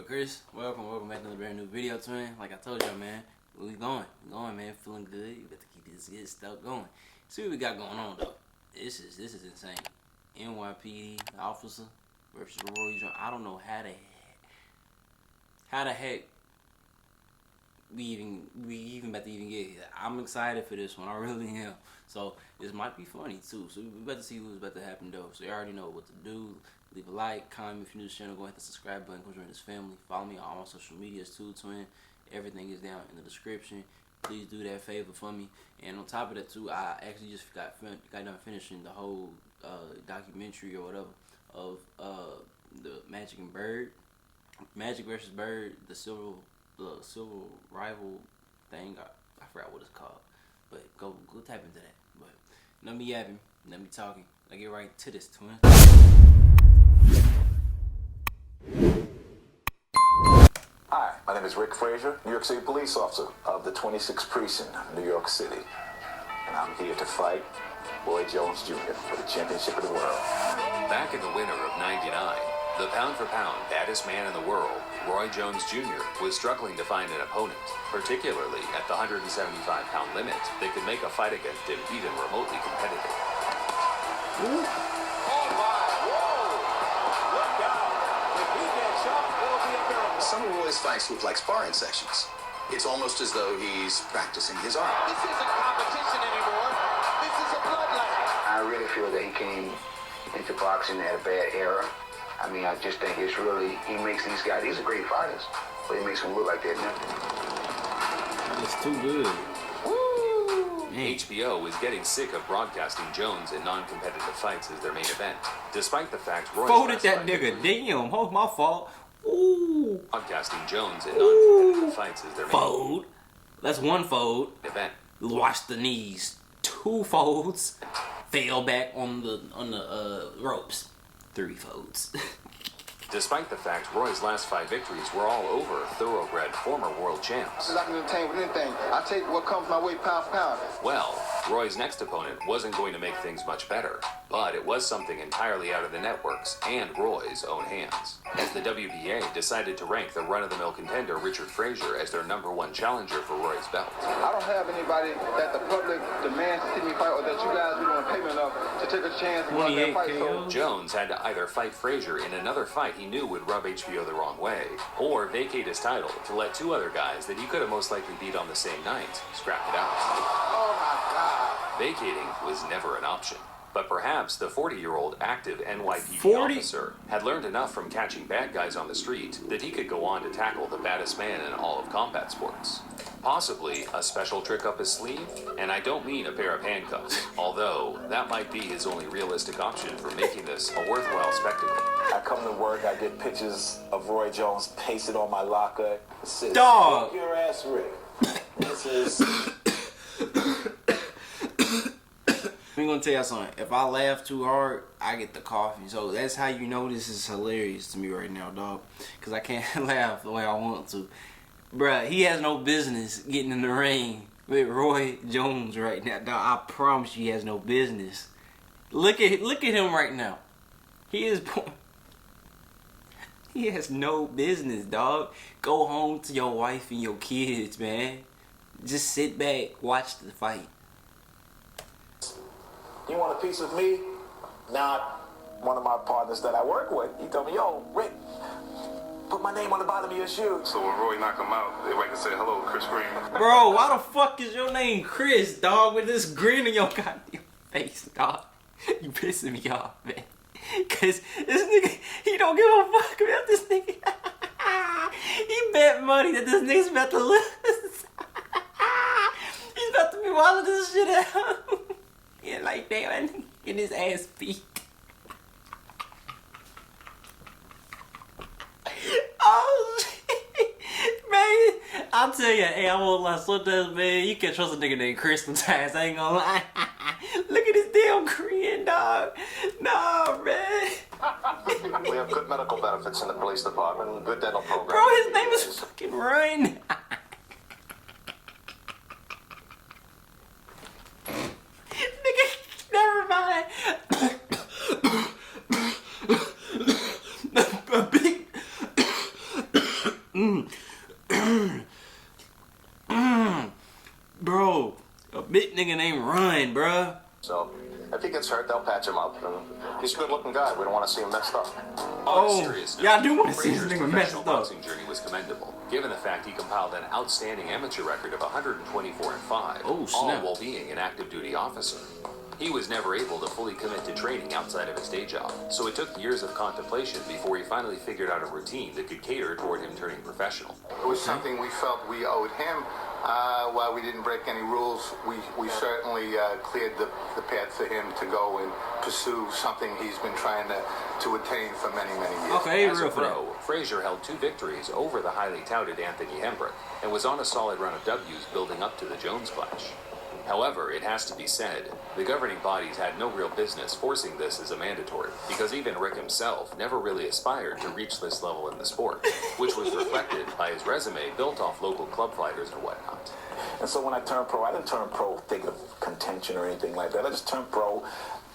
boy Chris. Welcome back to another brand new video, twin. Like I told y'all, man, we going, man, feeling good. You got to keep this good stuff going. See what we got going on though. This is insane. NYPD officer versus Roy Jones. I don't know how the heck we even about to even get here. I'm excited for this one. I really am. So this might be funny too. So we about to see what's about to happen though. So you already know what to do. Leave a like, comment if you're new to the channel. Go ahead and hit the subscribe button. Come join this family. Follow me on all my social medias too, twin. Everything is down in the description. Please do that favor for me. And on top of that too, I actually just got done finishing the whole documentary or whatever of the Magic versus Bird, the civil rival thing. I forgot what it's called, but go type into that. But let me yapping, let me talking. I get right to this, twin. Hi, my name is Rick Frazier, New York City police officer of the 26th Precinct, New York City. And I'm here to fight Roy Jones Jr. for the championship of the world. Back in the winter of '99, the pound-for-pound baddest man in the world, Roy Jones Jr., was struggling to find an opponent, particularly at the 175-pound limit that could make a fight against him even remotely competitive. Ooh. Some of Roy's fights look like sparring sessions. It's almost as though he's practicing his art. This isn't competition anymore. This is a bloodline. I really feel that he came into boxing at a bad era. I mean, I just think it's really, he makes these guys, these are great fighters, but he makes them look like they're nothing. It's too good. HBO is getting sick of broadcasting Jones in non-competitive fights as their main event, despite the fact Roy's folded that nigga. Damn, oh, my fault. Ooh. Broadcasting Jones in non-competitive fights is their main fold. That's one fold. event. Watch the knees. Two folds. Fell back on the ropes. Three folds. Despite the fact Roy's last 5 victories were all over thoroughbred former world champs. I can entertain with anything. I take what comes my way pound for pound. Well, Roy's next opponent wasn't going to make things much better, but it was something entirely out of the network's and Roy's own hands, as the WBA decided to rank the run-of-the-mill contender Richard Frazier as their #1 challenger for Roy's belt. I don't have anybody that the public demands to see me fight or that you guys really want to pay me enough to take a chance and run that fight. So Jones had to either fight Frazier in another fight he knew would rub HBO the wrong way, or vacate his title to let 2 other guys that he could have most likely beat on the same night scrap it out. oh my God. Vacating was never an option. But perhaps the 40-year-old active NYPD 40? officer had learned enough from catching bad guys on the street that he could go on to tackle the baddest man in all of combat sports. Possibly a special trick up his sleeve, and I don't mean a pair of handcuffs, although that might be his only realistic option for making this a worthwhile spectacle. I come to work, I get pictures of Roy Jones pasted on my locker. It says, Dog. "Your ass, Rick." This is... I'm gonna tell you something. If I laugh too hard, I get the coffee. So that's how you know this is hilarious to me right now, dog. Cause I can't laugh the way I want to. Bruh, he has no business getting in the ring with Roy Jones right now, dog. I promise you he has no business. Look at him right now. He has no business, dog. Go home to your wife and your kids, man. Just sit back, watch the fight. You want a piece of me? Not one of my partners that I work with. He told me, "Yo, Rick, put my name on the bottom of your shoes." So when Roy knock him out, everybody can say, "Hello, Chris Green." Bro, why the fuck is your name Chris, dog, with this grin on your goddamn face, dog? You pissing me off, man. Cause this nigga, he don't give a fuck about this nigga. He bet money that this nigga's about to lose. He's about to be wilding this shit out. Yeah, like damn, getting his ass beat. Oh shit, man! I'll tell you, hey, I won't lie. Sometimes, man, you can't trust a nigga named Chris sometimes. I ain't gonna lie. Look at this damn Korean dog. Nah, man. We have good medical benefits in the police department and good dental program. Bro, his name is fucking Ryan. Never mind. A big Nigga named Run, bruh. So if he gets hurt, they'll patch him up. And he's a good-looking guy. We don't want to see him messed up. On a serious note, yeah, I do want to see this Frazier's nigga messed professional up. boxing journey was commendable, given the fact he compiled an outstanding amateur record of 124-5, Oh, all snap. while being an active duty officer. He was never able to fully commit to training outside of his day job, so it took years of contemplation before he finally figured out a routine that could cater toward him turning professional. It was something we felt we owed him. While we didn't break any rules, we certainly cleared the path for him to go and pursue something he's been trying to attain for many, many years. Okay, As real a for that. pro, Frazier held 2 victories over the highly touted Anthony Hembrick and was on a solid run of W's building up to the Jones clash. However, it has to be said, the governing bodies had no real business forcing this as a mandatory, because even Rick himself never really aspired to reach this level in the sport, which was reflected by his resume built off local club fighters and whatnot. And so when I turned pro, I didn't turn pro thinking of contention or anything like that. I just turned pro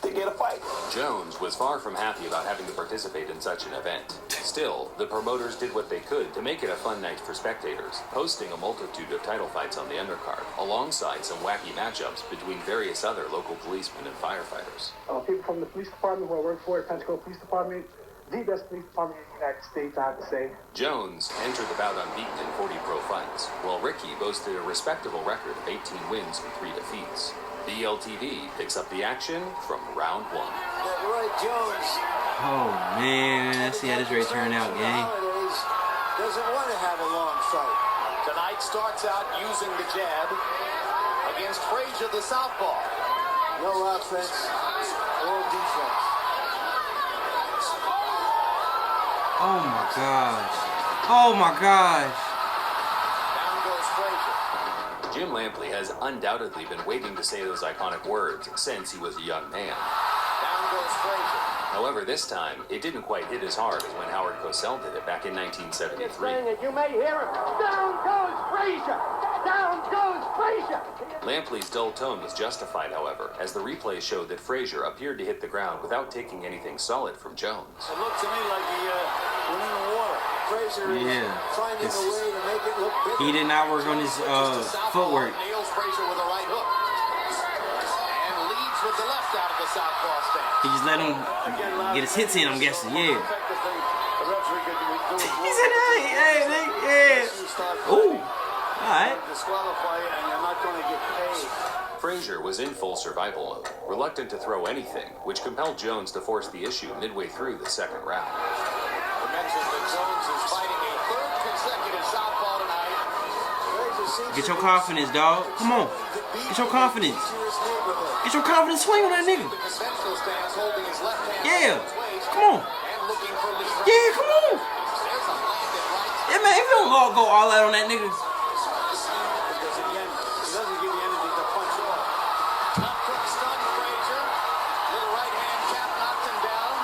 to get a fight. Jones was far from happy about having to participate in such an event. Still, the promoters did what they could to make it a fun night for spectators, posting a multitude of title fights on the undercard, alongside some wacky matchups between various other local policemen and firefighters. People from the police department who I work for at Pensacola Police Department, the best police department in the United States, I have to say. Jones entered the bout unbeaten in 40 pro fights, while Ricky boasted a respectable record of 18 wins and 3 defeats. BLTV picks up the action from round 1. Roy Jones. Oh man, let's see how this race turn out, gang. Doesn't want to have a long fight. Tonight starts out using the jab against Frazier, the southpaw. No offense, all defense. Oh my gosh. Oh my gosh. Down goes Frazier. Jim Lampley has undoubtedly been waiting to say those iconic words since he was a young man. Down goes Frazier. However, this time, it didn't quite hit as hard as when Howard Cosell did it back in 1973. You may hear it. Down goes Frazier! Down goes Frazier! Lampley's dull tone was justified, however, as the replay showed that Frazier appeared to hit the ground without taking anything solid from Jones. It looked to me like he went in the water. Frazier is finding a way to make it look bigger. He did not work on his footwork. Nails Frazier with a right hook. And leads with the left out of the southpaw stance. He just let him get his hits in, I'm guessing, yeah. He said, hey, yeah. Ooh, alright. Disqualify it and you're not going to get paid. Frazier was in full survival mode, reluctant to throw anything, which compelled Jones to force the issue midway through the second round. We mentioned that Jones is fighting a 3rd consecutive southpaw tonight. Get your confidence, dog. Come on. Get your confidence. Get your confidence. Swing on that nigga. The conventional stance, holding his left hand Yeah. behind his waist Come on. and looking for lead. Yeah, come on. There's a landed right. Yeah, man, if you don't go all out on that nigga. Because again, it doesn't give you anything to punch off. Up quick stun, Frazier. Little right hand jab knocked him down.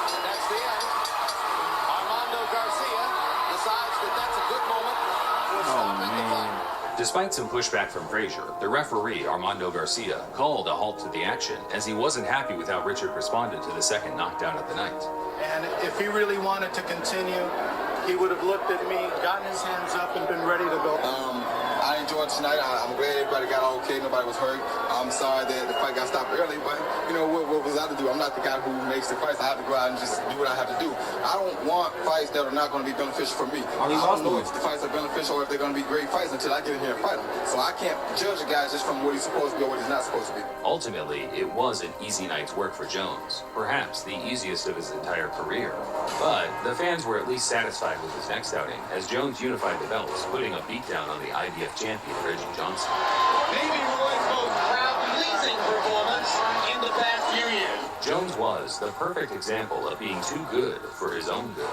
And that's the end. Armando Garcia decides that that's a good moment for stopping the fight. Despite some pushback from Frazier, the referee, Armando Garcia, called a halt to the action as he wasn't happy with how Richard responded to the second knockdown of the night. And if he really wanted to continue, he would have looked at me, gotten his hands up, and been ready to go. I enjoyed tonight. I'm glad everybody got all okay. Nobody was hurt. I'm sorry that the fight got stopped early, but you know what was I to do? I'm not the guy who makes the fights. I have to go out and just do what I have to do. I don't want fights that are not going to be beneficial for me. I don't know if the fights are beneficial or if they're going to be great fights until I get in here and fight them. So I can't judge a guy just from what he's supposed to be or what he's not supposed to be. Ultimately, it was an easy night's work for Jones, perhaps the easiest of his entire career. But the fans were at least satisfied with his next outing, as Jones unified the belts, putting a beatdown on the IBF champion Reggie Johnson. Maybe Roy's most crowd-pleasing performance in the past few years. Jones was the perfect example of being too good for his own good.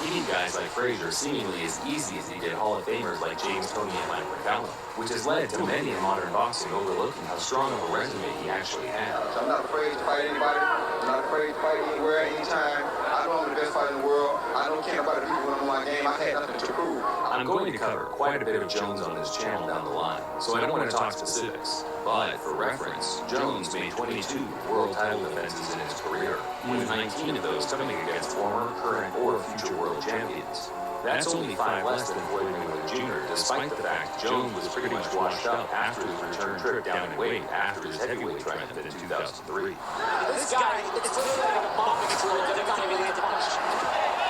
He beat guys like Frazier seemingly as easy as he did Hall of Famers like James Toney and Mike McCallum, which has led to many in modern boxing overlooking how strong of a resume he actually had. I'm not afraid to fight anybody. I'm not afraid to fight anywhere, anytime. I know I'm the best fighter in the world. I don't care about the people who know my game. I had nothing to prove. I'm going to cover quite a bit of Jones on this channel down the line, so I don't want to talk specifics. But for reference, Jones made 22 world title defenses in his career, with 19 of those coming against former, current, or future world champions. That's only 5 less than Floyd Mayweather Jr., despite the fact Jones was pretty much washed up after his return trip down in weight after his heavyweight triumph in 2003. This guy, it's literally like a bomb against the world because every time he lands a punch.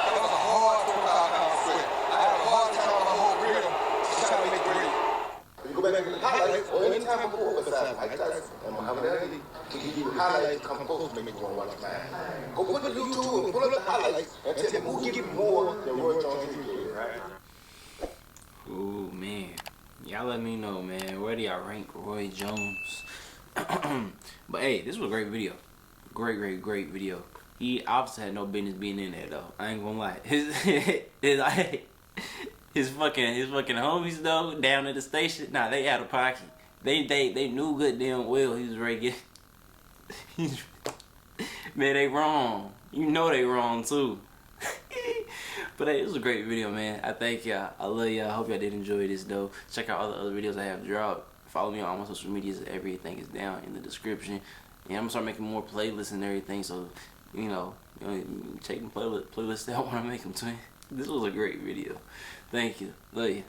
That was a hard conflict. I had a hard time my whole career trying to make weight. You go back and look at highlights, or any time before, besides Mike Tyson and Muhammad Ali, to give you highlights come close to make you want to watch mine. Go put the YouTube and pull up the highlights and tell me who give you more than Roy Jones did, right? Ooh, man. Y'all let me know, man. Where do y'all rank Roy Jones? But hey, this was a great video. Great video. He obviously had no business being in there though. I ain't gonna lie. His fucking homies though down at the station. Nah, they out of pocket. They knew good damn well he was ready to get. Man, they wrong. You know they wrong too. But hey, it was a great video, man. I thank y'all. I love y'all. I hope y'all did enjoy this though. Check out all the other videos I have dropped. Follow me on all my social medias. Everything is down in the description. And I'm gonna start making more playlists and everything. So, you know check the playlists out when I make them to you. This was a great video. Thank you. Love you.